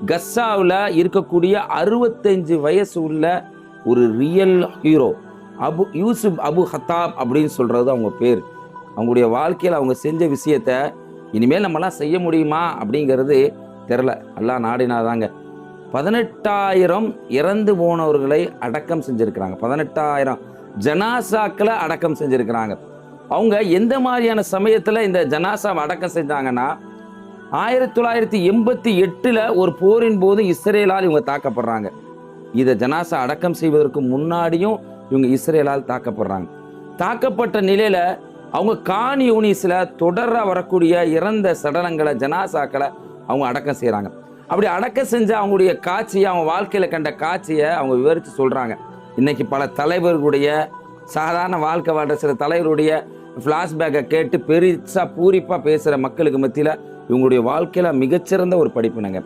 கஸ்ஸாவில் இருக்கக்கூடிய 65 வயசு உள்ள ஒரு ரியல் ஹீரோ யூசுப் அபு ஹத்தாப் அப்படின்னு சொல்கிறது அவங்க பேர். அவங்களுடைய வாழ்க்கையில் அவங்க செஞ்ச விஷயத்த இனிமேல் நம்மளாம் செய்ய முடியுமா அப்படிங்கிறது தெரில. எல்லாம் நாடினாதாங்க. 18,000 இறந்து போனவர்களை அடக்கம் செஞ்சுருக்கிறாங்க. 18,000 ஜனாசாக்களை அடக்கம் செஞ்சுருக்கிறாங்க. அவங்க எந்த மாதிரியான சமயத்தில் இந்த ஜனாசாவை அடக்கம் செஞ்சாங்கன்னா 1988 ஒரு போரின் போது இஸ்ரேலால் இவங்க தாக்கப்படுறாங்க. இதை ஜனாசா அடக்கம் செய்வதற்கு முன்னாடியும் இவங்க இஸ்ரேலால் தாக்கப்படுறாங்க. தாக்கப்பட்ட நிலையில் அவங்க கான் யூனிஸில் தொடர வரக்கூடிய இறந்த சடலங்களை ஜனாசாக்களை அவங்க அடக்கம் செய்கிறாங்க. அப்படி அடக்கம் செஞ்ச அவங்களுடைய காட்சியை, அவங்க வாழ்க்கையில் கண்ட காட்சியை அவங்க விவரித்து சொல்கிறாங்க. இன்றைக்கி பல தலைவர்களுடைய சாதாரண வாழ்க்கை வாழ்கிற சில தலைவருடைய ஃப்ளாஷ்பேக்கை கேட்டு பெருசாக பூரிப்பாக பேசுகிற மக்களுக்கு மத்தியில் இவங்களுடைய வாழ்க்கையில் மிகச்சிறந்த ஒரு படிப்புனுங்க.